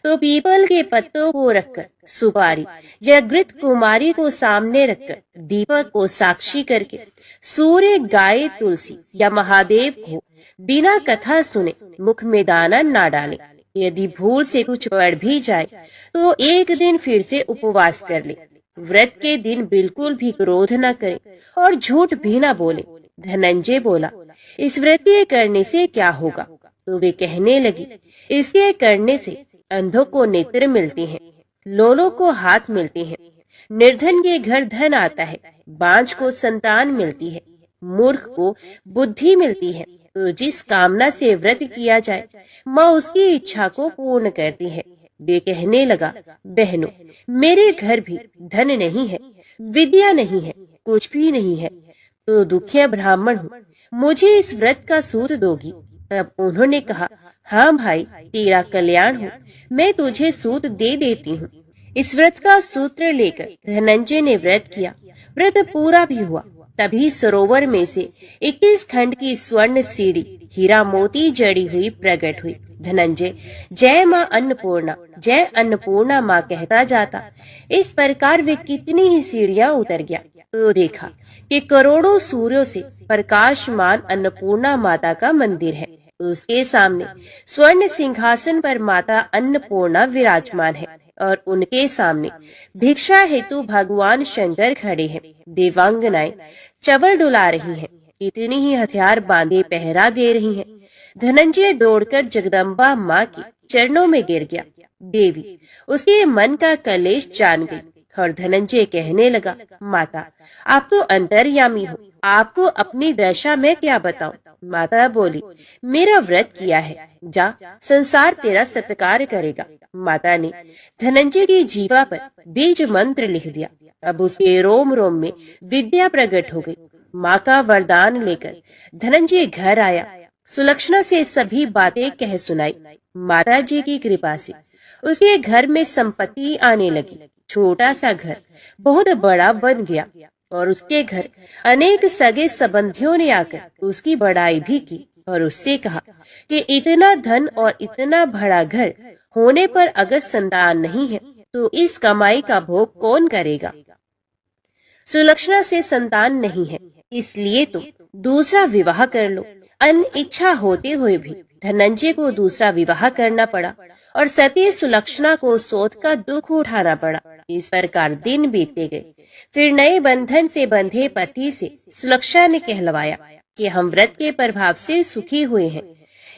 तो पीपल के पत्तों को रखकर सुपारी या घृत कुमारी को सामने रखकर दीपक को साक्षी करके सूर्य, गाय, तुलसी या महादेव को बिना कथा सुने मुख में दाना ना डाले। यदि भूल से कुछ पड़ भी जाए तो एक दिन फिर से उपवास कर ले। व्रत के दिन बिल्कुल भी क्रोध न करे और झूठ भी न बोले। धनंजय बोला, इस व्रत के करने से क्या होगा? तो वे कहने लगी, इसके करने से अंधों को नेत्र मिलते हैं, लोलों को हाथ मिलते हैं, निर्धन के घर धन आता है, बांझ को संतान मिलती है, मूर्ख को बुद्धि मिलती है। तो जिस कामना से व्रत किया जाए माँ उसकी इच्छा को पूर्ण करती है। वे कहने लगा, बहनों, मेरे घर भी धन नहीं है, विद्या नहीं है, कुछ भी नहीं है, तो दुखिया ब्राह्मण हूँ, मुझे इस व्रत का सूत दोगी? तब उन्होंने कहा, हाँ भाई, तेरा कल्याण हो, मैं तुझे सूत दे देती हूँ। इस व्रत का सूत्र लेकर धनंजय ने व्रत किया। व्रत पूरा भी हुआ। तभी सरोवर में से 21 खंड की स्वर्ण सीढ़ी हीरा मोती जड़ी हुई प्रकट हुई। धनंजय जय माँ अन्नपूर्णा, जय अन्नपूर्णा माँ कहता जाता। इस प्रकार वे कितनी ही सीढ़ियां उतर गया तो देखा कि करोड़ों सूर्यों से प्रकाशमान अन्नपूर्णा माता का मंदिर है। उसके सामने स्वर्ण सिंहासन पर माता अन्नपूर्णा विराजमान है और उनके सामने भिक्षा हेतु भगवान शंकर खड़े हैं। देवांगनाएं चवल डुला रही हैं, इतनी ही हथियार बांधे पहरा दे रही हैं। धनंजय दौड़कर जगदम्बा माँ के चरणों में गिर गया। देवी उसके मन का कलेश जान गई और धनंजय कहने लगा, माता आप तो अंतर्यामी हो, आपको अपनी दशा में क्या बताऊं? माता बोली, मेरा व्रत किया है, जा, संसार तेरा सत्कार करेगा। माता ने धनंजय की जीवा पर बीज मंत्र लिख दिया। अब उसके रोम रोम में विद्या प्रकट हो गई। माँ का वरदान लेकर धनंजय घर आया। सुलक्षणा से सभी बातें कह सुनाई। माता जी की कृपा से उसके घर में संपत्ति आने लगी। छोटा सा घर बहुत बड़ा बन गया और उसके घर अनेक सगे संबंधियों ने आकर उसकी बड़ाई भी की और उससे कहा कि इतना धन और इतना बड़ा घर होने पर अगर संतान नहीं है तो इस कमाई का भोग कौन करेगा? सुलक्षणा से संतान नहीं है, इसलिए तो दूसरा विवाह कर लो। अन्य इच्छा होते हुए भी धनंजय को दूसरा विवाह करना पड़ा और सती सुलक्षणा को सोच का दुख उठाना पड़ा। इस प्रकार दिन बीतते गए। फिर नए बंधन से बंधे पति से सुलक्षणा ने कहलवाया कि हम व्रत के प्रभाव से सुखी हुए हैं,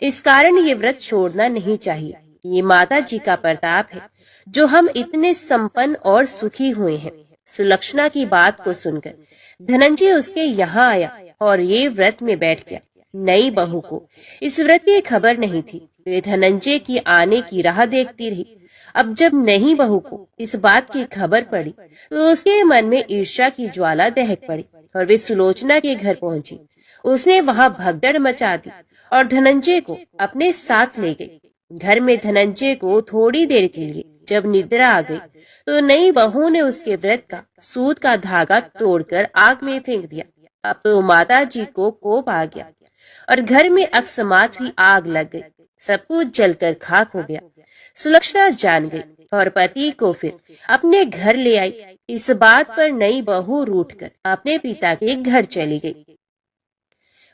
इस कारण ये व्रत छोड़ना नहीं चाहिए। ये माता जी का प्रताप है जो हम इतने संपन्न और सुखी हुए हैं। सुलक्षणा की बात को सुनकर धनंजय उसके यहाँ आया और ये व्रत में बैठ गया। नई बहू को इस व्रत की खबर नहीं थी। वे धनंजय की आने की राह देखती रही। अब जब नई बहू को इस बात की खबर पड़ी तो उसके मन में ईर्ष्या की ज्वाला दहक पड़ी और वे सुलोचना के घर पहुंची। उसने वहां भगदड़ मचा दी और धनंजय को अपने साथ ले गई। घर में धनंजय को थोड़ी देर के लिए जब निद्रा आ गई तो नई बहू ने उसके व्रत का सूत का धागा तोड़कर आग में फेंक दिया। अब तो माता जी को कोप आ गया और घर में अकस्मात ही आग लग गई। सब कुछ जलकर खाक हो गया। सुलक्षणा जान गई और पति को फिर अपने घर ले आई। इस बात पर नई बहू रूठकर अपने पिता के घर चली गई।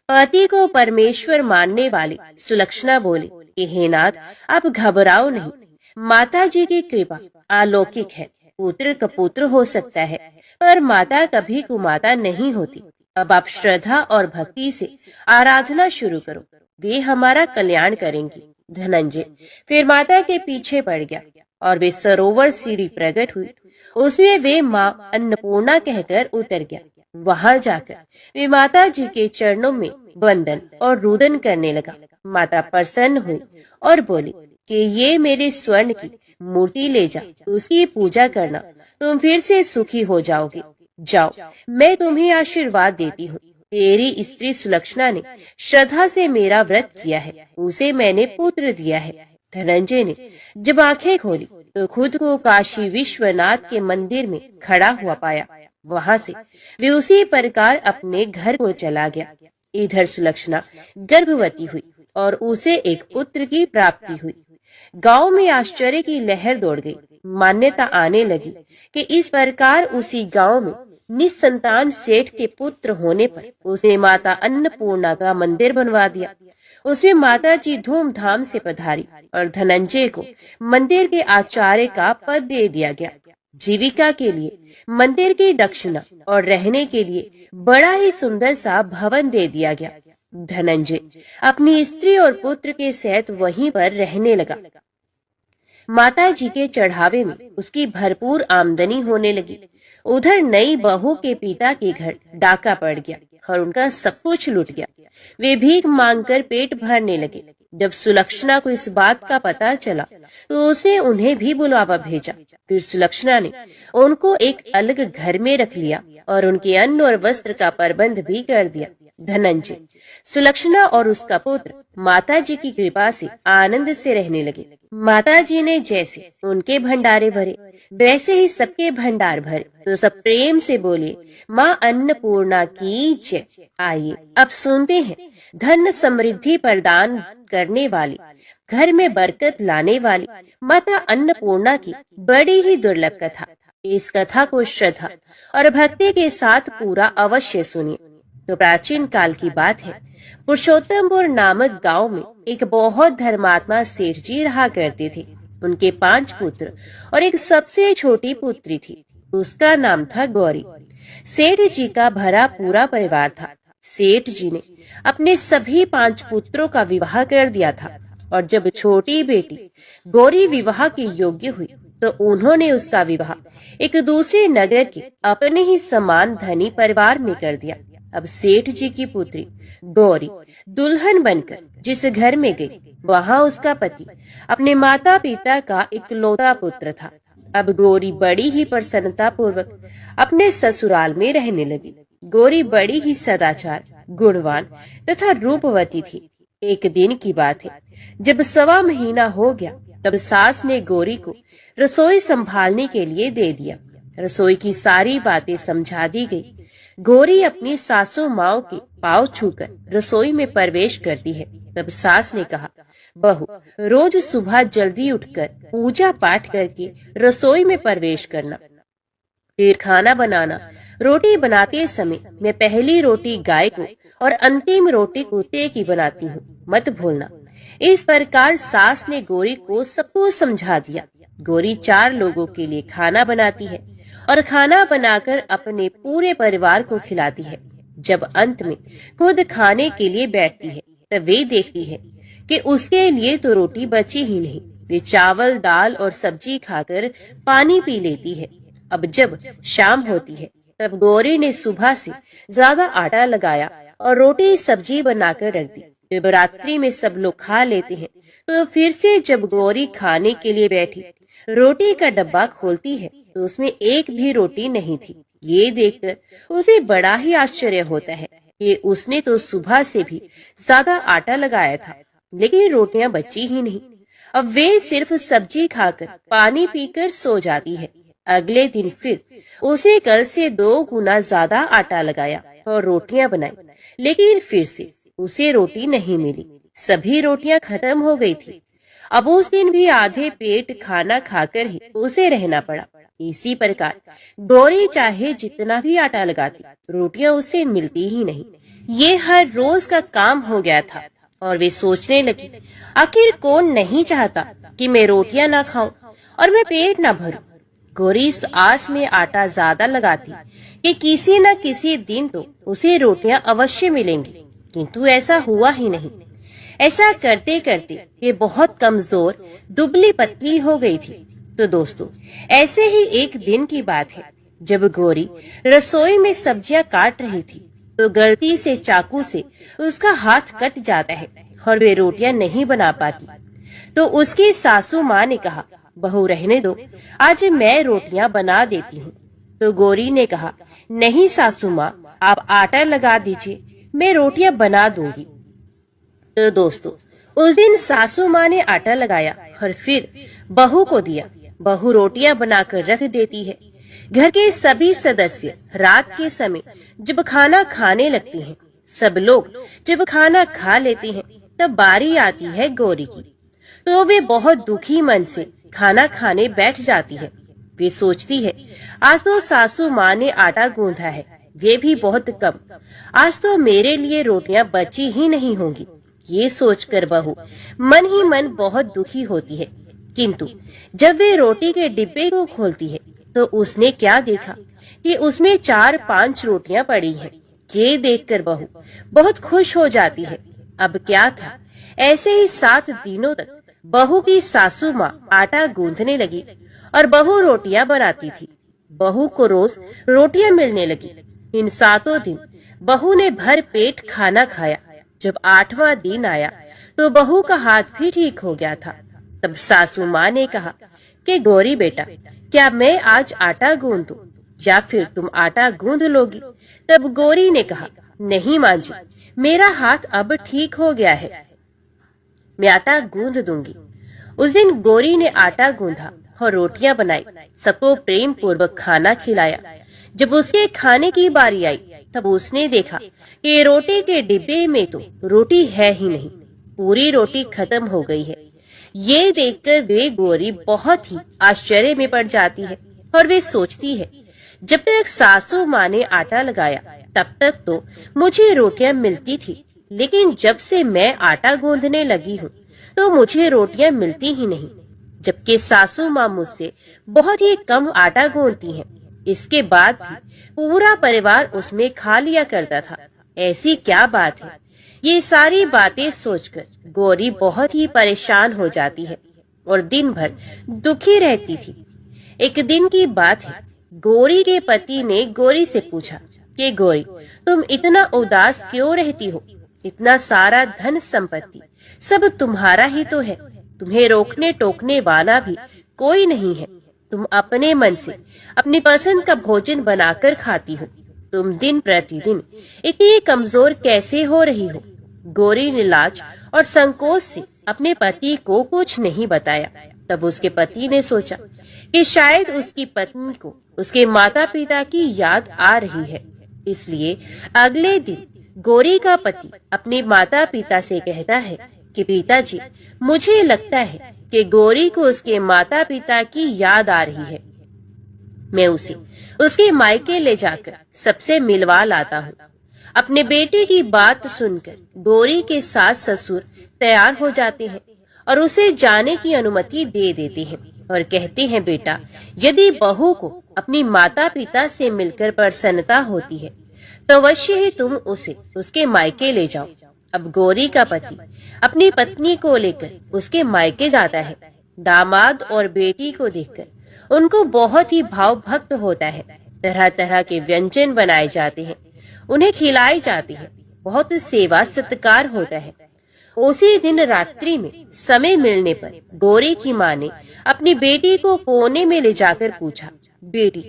पति को परमेश्वर मानने वाली सुलक्षणा बोली कि हे नाथ, आप घबराओ नहीं, माता जी की कृपा अलौकिक है। पुत्र कपुत्र हो सकता है पर माता कभी कुमाता नहीं होती। अब आप श्रद्धा और भक्ति से आराधना शुरू करो, वे हमारा कल्याण करेंगी। धनंजय फिर माता के पीछे पड़ गया और वे सरोवर सीढ़ी प्रकट हुई। उसमें वे माँ अन्नपूर्णा कहकर उतर गया। वहां जाकर वे माता जी के चरणों में वंदन और रुदन करने लगा। माता प्रसन्न हुई और बोली कि ये मेरे स्वर्ण की मूर्ति ले जा, उसकी पूजा करना, तुम फिर से सुखी हो जाओगे। जाओ, मैं तुम्हें आशीर्वाद देती हूँ। तेरी स्त्री सुलक्षणा ने श्रद्धा से मेरा व्रत किया है, उसे मैंने पुत्र दिया है। धनंजय ने जब आंखें खोली तो खुद को काशी विश्वनाथ के मंदिर में खड़ा हुआ पाया। वहां से वे उसी प्रकार अपने घर को चला गया। इधर सुलक्षणा गर्भवती हुई और उसे एक पुत्र की प्राप्ति हुई। गांव में आश्चर्य की लहर दौड़ गई। मान्यता आने लगी कि इस प्रकार उसी गांव में निसंतान सेठ के पुत्र होने पर उसने माता अन्नपूर्णा का मंदिर बनवा दिया। उसमें माता जी धूमधाम से पधारी और धनंजय को मंदिर के आचार्य का पद दे दिया गया। जीविका के लिए मंदिर की दक्षिणा और रहने के लिए बड़ा ही सुंदर सा भवन दे दिया गया। धनंजय अपनी स्त्री और पुत्र के सहित वहीं पर रहने लगा। माता जी के चढ़ावे में उसकी भरपूर आमदनी होने लगी। उधर नई बहू के पिता के घर डाका पड़ गया और उनका सब कुछ लूट गया। वे भीख मांगकर पेट भरने लगे। जब सुलक्षणा को इस बात का पता चला तो उसने उन्हें भी बुलावा भेजा। फिर सुलक्षणा ने उनको एक अलग घर में रख लिया और उनके अन्न और वस्त्र का प्रबंध भी कर दिया। धनंजय, सुलक्षणा और उसका पुत्र माता जी की कृपा से आनंद से रहने लगे। माता जी ने जैसे उनके भंडारे भरे वैसे ही सबके भंडार भरे तो सब प्रेम से बोले, माँ अन्नपूर्णा की जय। आइए अब सुनते हैं धन समृद्धि प्रदान करने वाली, घर में बरकत लाने वाली माता अन्नपूर्णा की बड़ी ही दुर्लभ कथा। इस कथा को श्रद्धा और भक्ति के साथ पूरा अवश्य सुनिए। तो प्राचीन काल की बात है। पुरुषोत्तमपुर नामक गांव में एक बहुत धर्मात्मा सेठ जी रहा करते थे। उनके 5 पुत्र और एक सबसे छोटी पुत्री थी। उसका नाम था गौरी। सेठ जी का भरा पूरा परिवार था। सेठ जी ने अपने सभी 5 पुत्रों का विवाह कर दिया था और जब छोटी बेटी गौरी विवाह के योग्य हुई तो उन्होंने उसका विवाह एक दूसरे नगर के अपने ही समान धनी परिवार में कर दिया। अब सेठ जी की पुत्री गौरी दुल्हन बनकर जिस घर में गई वहां उसका पति अपने माता पिता का इकलौता पुत्र था। अब गौरी बड़ी ही प्रसन्नता पूर्वक अपने ससुराल में रहने लगी। गौरी बड़ी ही सदाचार, गुणवान तथा रूपवती थी। एक दिन की बात है, जब 1.25 महीना हो गया तब सास ने गौरी को रसोई संभालने के लिए दे दिया। रसोई की सारी बातें समझा दी गई। गौरी अपनी सासू माओ के पांव छूकर रसोई में प्रवेश करती है। तब सास ने कहा, बहू रोज सुबह जल्दी उठकर पूजा पाठ करके रसोई में प्रवेश करना, फिर खाना बनाना। रोटी बनाते समय मैं पहली रोटी गाय को और अंतिम रोटी कुत्ते की बनाती हूँ, मत भूलना। इस प्रकार सास ने गौरी को सब कुछ समझा दिया। गौरी 4 लोगों के लिए खाना बनाती है और खाना बनाकर अपने पूरे परिवार को खिलाती है। जब अंत में खुद खाने के लिए बैठती है तब वे देखती है कि उसके लिए तो रोटी बची ही नहीं। वे चावल, दाल और सब्जी खाकर पानी पी लेती है। अब जब शाम होती है तब गौरी ने सुबह से ज्यादा आटा लगाया और रोटी सब्जी बनाकर रख दी। जब रात्रि में सब लोग खा लेते हैं तो फिर से जब गौरी खाने के लिए बैठी, रोटी का डब्बा खोलती है तो उसमें एक भी रोटी नहीं थी। ये देखकर उसे बड़ा ही आश्चर्य होता है कि उसने तो सुबह से भी ज्यादा आटा लगाया था, लेकिन रोटियां बची ही नहीं। अब वे सिर्फ सब्जी खाकर पानी पीकर सो जाती है। अगले दिन फिर उसे कल से 2 गुना ज्यादा आटा लगाया और रोटियां बनाई, लेकिन फिर से उसे रोटी नहीं मिली। सभी रोटियां खत्म हो गई थी। अब उस दिन भी आधे पेट खाना खाकर ही उसे रहना पड़ा। इसी प्रकार गौरी चाहे जितना भी आटा लगाती, रोटियां उसे मिलती ही नहीं। ये हर रोज का काम हो गया था और वे सोचने लगी, आखिर कौन नहीं चाहता कि मैं रोटियां ना खाऊं और मैं पेट ना भरूं। गौरी इस आस में आटा ज्यादा लगाती कि किसी न किसी दिन तो उसे रोटियां अवश्य मिलेंगी, किंतु ऐसा हुआ ही नहीं। ऐसा करते करते वे बहुत कमजोर, दुबली पतली हो गई थी। तो दोस्तों, ऐसे ही एक दिन की बात है, जब गौरी रसोई में सब्जियां काट रही थी तो गलती से चाकू से उसका हाथ कट जाता है और वे रोटियां नहीं बना पाती। तो उसकी सासू माँ ने कहा, बहू रहने दो, आज मैं रोटियां बना देती हूँ। तो गौरी ने कहा, नहीं सासू माँ, आप आटा लगा दीजिए, मैं रोटियां बना दूंगी। तो दोस्तों, उस दिन सासू माँ ने आटा लगाया और फिर बहू को दिया। बहू रोटियां बनाकर रख देती है। घर के सभी सदस्य रात के समय जब खाना खाने लगते हैं, सब लोग जब खाना खा लेते हैं, तब बारी आती है गौरी की। तो वे बहुत दुखी मन से खाना खाने बैठ जाती है। वे सोचती है, आज तो सासू माँ ने आटा गूंथा है, वे भी बहुत कम, आज तो मेरे लिए रोटियां बची ही नहीं होंगी। ये सोचकर बहू मन ही मन बहुत दुखी होती है। किंतु जब वे रोटी के डिब्बे को खोलती है तो उसने क्या देखा कि उसमें 4-5 रोटियां पड़ी हैं। ये देखकर बहू बहुत खुश हो जाती है। अब क्या था, ऐसे ही 7 दिनों तक बहू की सासू माँ आटा गूंथने लगी और बहू रोटियां बनाती थी। बहू को रोज रोटियां मिलने लगी। इन 7 दिन बहू ने भर पेट खाना खाया। जब 8वां दिन आया तो बहू का हाथ भी ठीक हो गया था। तब सासू माँ ने कहा कि गौरी बेटा, क्या मैं आज आटा गूंद दूं या फिर तुम आटा गूंद लोगी? तब गौरी ने कहा, नहीं माँ जी, मेरा हाथ अब ठीक हो गया है, मैं आटा गूंद दूंगी। उस दिन गौरी ने आटा गूंधा और रोटियां बनाई, सबको प्रेम पूर्वक खाना खिलाया। जब उसके खाने की बारी आई तब उसने देखा कि रोटी के डिब्बे में तो रोटी है ही नहीं, पूरी रोटी खत्म हो गई है। ये देखकर वे गौरी बहुत ही आश्चर्य में पड़ जाती है और वे सोचती है, जब तक सासू माँ ने आटा लगाया तब तक तो मुझे रोटियां मिलती थी, लेकिन जब से मैं आटा गूंथने लगी हूँ तो मुझे रोटियां मिलती ही नहीं, जबकि सासू माँ मुझसे बहुत ही कम आटा गूंथती हैं। इसके बाद भी पूरा परिवार उसमें खा लिया करता था। ऐसी क्या बात है? ये सारी बातें सोचकर गौरी बहुत ही परेशान हो जाती है और दिन भर दुखी रहती थी। एक दिन की बात है, गौरी के पति ने गौरी से पूछा कि गौरी, तुम इतना उदास क्यों रहती हो? इतना सारा धन संपत्ति सब तुम्हारा ही तो है, तुम्हें रोकने टोकने वाला भी कोई नहीं है। तुम अपने मन से अपनी पसंद का भोजन बनाकर खाती हो, तुम दिन प्रतिदिन इतनी कमजोर कैसे हो रही हो? गौरी ने लाज और संकोच से अपने पति को कुछ नहीं बताया। तब उसके पति ने सोचा कि शायद उसकी पत्नी को उसके माता पिता की याद आ रही है। इसलिए अगले दिन गौरी का पति अपने माता पिता से कहता है कि पिताजी, मुझे लगता है कि गौरी को उसके माता पिता की याद आ रही है, मैं उसे उसके मायके ले जाकर सबसे मिलवा लाता हूँ। अपने बेटे की बात सुनकर गौरी के सास ससुर तैयार हो जाते हैं और उसे जाने की अनुमति दे देते हैं और कहते हैं, बेटा, यदि बहू को अपनी माता पिता से मिलकर प्रसन्नता होती है तो अवश्य ही तुम उसे उसके मायके ले जाओ। अब गौरी का पति अपनी पत्नी को लेकर उसके मायके जाता है। दामाद और बेटी को देखकर उनको बहुत ही भाव भक्त होता है। तरह तरह के व्यंजन बनाए जाते हैं, उन्हें खिलाए जाते हैं, बहुत सेवा सत्कार होता है। उसी दिन रात्रि में समय मिलने पर गौरी की माँ ने अपनी बेटी को कोने में ले जाकर पूछा, बेटी,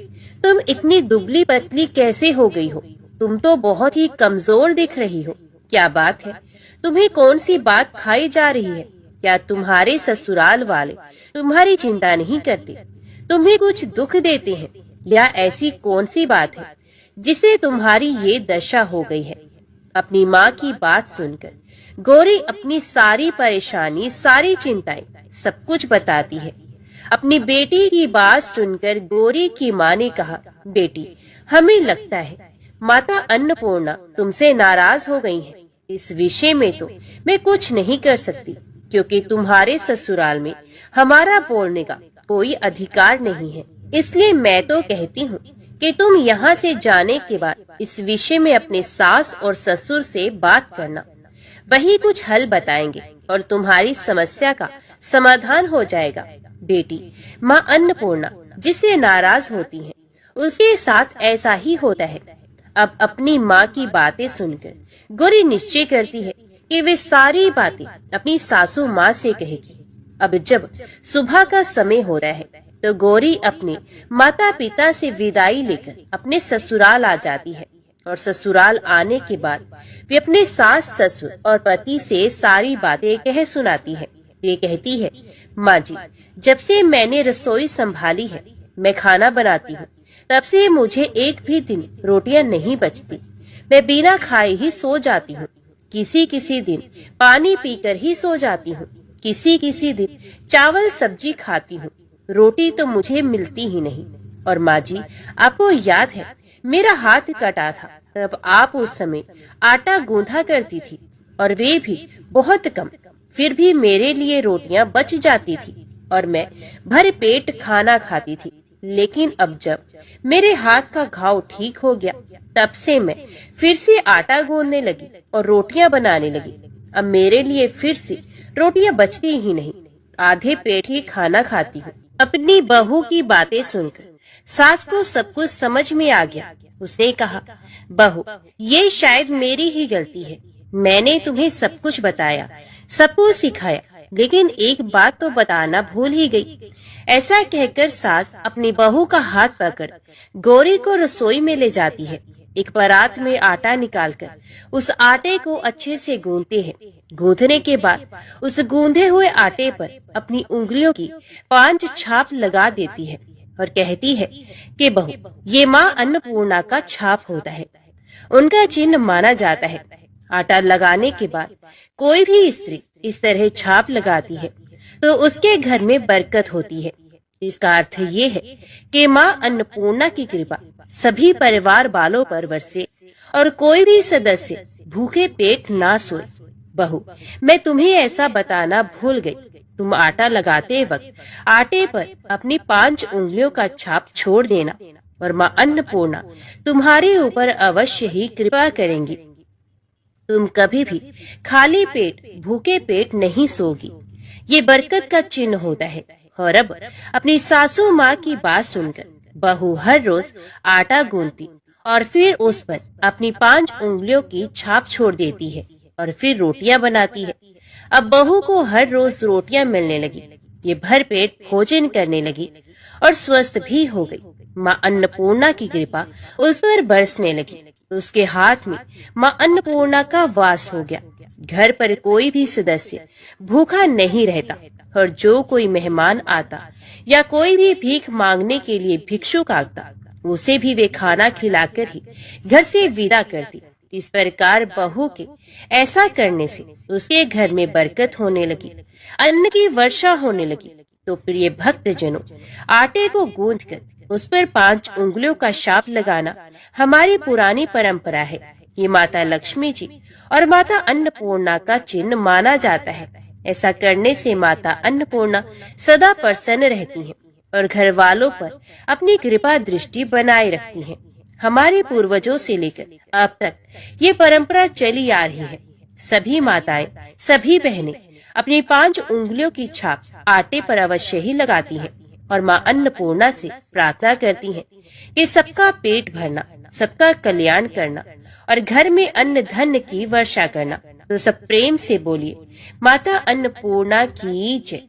तुम इतनी दुबली पतली कैसे हो गई हो? तुम तो बहुत ही कमजोर दिख रही हो। क्या बात है? तुम्हें कौन सी बात खाई जा रही है? क्या तुम्हारे ससुराल वाले तुम्हारी चिंता नहीं करते? तुम्हें कुछ दुख देते हैं? या ऐसी कौन सी बात है जिसे तुम्हारी ये दशा हो गई है? अपनी माँ की बात सुनकर गौरी अपनी सारी परेशानी, सारी चिंताएं, सब कुछ बताती है। अपनी बेटी की बात सुनकर गौरी की माँ ने कहा, बेटी, हमें लगता है माता अन्नपूर्णा तुमसे नाराज हो गई है। इस विषय में तो मैं कुछ नहीं कर सकती, क्योंकि तुम्हारे ससुराल में हमारा बोलने का कोई अधिकार नहीं है। इसलिए मैं तो कहती हूँ कि तुम यहाँ से जाने के बाद इस विषय में अपने सास और ससुर से बात करना, वही कुछ हल बताएंगे और तुम्हारी समस्या का समाधान हो जाएगा। बेटी, माँ अन्नपूर्णा जिससे नाराज होती है उसके साथ ऐसा ही होता है। अब अपनी माँ की बातें सुनकर गौरी निश्चय करती है कि वे सारी बातें अपनी सासू माँ से कहेगी। अब जब सुबह का समय होता है तो गौरी अपने माता पिता से विदाई लेकर अपने ससुराल आ जाती है और ससुराल आने के बाद वे अपने सास ससुर और पति से सारी बातें कह सुनाती है। वे कहती है, माँ जी, जब से मैंने रसोई संभाली है, मैं खाना बनाती हूँ, तब से मुझे एक भी दिन रोटियां नहीं बचती। मैं बिना खाए ही सो जाती हूँ। किसी किसी दिन पानी पीकर ही सो जाती हूँ। किसी किसी दिन चावल सब्जी खाती हूँ, रोटी तो मुझे मिलती ही नहीं। और माँ जी, आपको याद है मेरा हाथ कटा था, तब आप उस समय आटा गूंथा करती थी और वे भी बहुत कम, फिर भी मेरे लिए रोटियां बच जाती थी और मैं भर पेट खाना खाती थी। लेकिन अब जब मेरे हाथ का घाव ठीक हो गया, तब से मैं फिर से आटा गूंथने लगी और रोटियां बनाने लगी। अब मेरे लिए फिर से रोटियां बचती ही नहीं, आधे पेट ही खाना खाती हूँ। अपनी बहू की बातें सुनकर सास को सब कुछ समझ में आ गया। उसने कहा, बहू, ये शायद मेरी ही गलती है। मैंने तुम्हें सब कुछ बताया, सब कुछ सिखाया, लेकिन एक बात तो बताना भूल ही गई। ऐसा कहकर सास अपनी बहू का हाथ पकड़ गौरी को रसोई में ले जाती है। एक परात में आटा निकालकर उस आटे को अच्छे से गूंथते हैं। गूंथने के बाद उस गूंधे हुए आटे पर अपनी उंगलियों की 5 छाप लगा देती है और कहती है कि बहू, ये माँ अन्नपूर्णा का छाप होता है, उनका चिन्ह माना जाता है। आटा लगाने के बाद कोई भी स्त्री इस तरह छाप लगाती है तो उसके घर में बरकत होती है। इसका अर्थ ये है कि माँ अन्नपूर्णा की कृपा सभी परिवार वालों पर बरसे और कोई भी सदस्य भूखे पेट ना सोए। बहू, मैं तुम्हें ऐसा बताना भूल गई। तुम आटा लगाते वक्त आटे पर अपनी 5 उंगलियों का छाप छोड़ देना और माँ अन्नपूर्णा तुम्हारे ऊपर अवश्य ही कृपा करेंगी। तुम कभी भी खाली पेट, भूखे पेट नहीं सोगी। ये बरकत का चिन्ह होता है। और अब अपनी सासू माँ की बात सुनकर बहू हर रोज आटा गूंथती और फिर उस पर अपनी 5 उंगलियों की छाप छोड़ देती है और फिर रोटियां बनाती है। अब बहू को हर रोज रोटियां मिलने लगी। ये भर पेट भोजन करने लगी और स्वस्थ भी हो गई। माँ अन्नपूर्णा की कृपा उस पर बरसने लगी। उसके हाथ में माँ अन्नपूर्णा का वास हो गया। घर पर कोई भी सदस्य भूखा नहीं रहता और जो कोई मेहमान आता या कोई भी भीख मांगने के लिए भिक्षुक आता, उसे भी वे खाना खिलाकर ही घर से विदा करती। इस प्रकार बहू के ऐसा करने से उसके घर में बरकत होने लगी, अन्न की वर्षा होने लगी। तो प्रिय भक्त जनों, आटे को गूंथ कर उस पर 5 उंगलियों का छाप लगाना हमारी पुरानी परंपरा है। ये माता लक्ष्मी जी और माता अन्नपूर्णा का चिन्ह माना जाता है। ऐसा करने से माता अन्नपूर्णा सदा प्रसन्न रहती हैं और घर वालों पर अपनी कृपा दृष्टि बनाए रखती हैं। हमारे पूर्वजों से लेकर अब तक ये परंपरा चली आ रही है। सभी माताएं, सभी बहनें अपनी 5 उंगलियों की छाप आटे पर अवश्य ही लगाती हैं और मां अन्नपूर्णा से प्रार्थना करती हैं कि सबका पेट भरना, सबका कल्याण करना और घर में अन्न धन की वर्षा करना। तो सब प्रेम से बोलिए, माता अन्नपूर्णा की जय।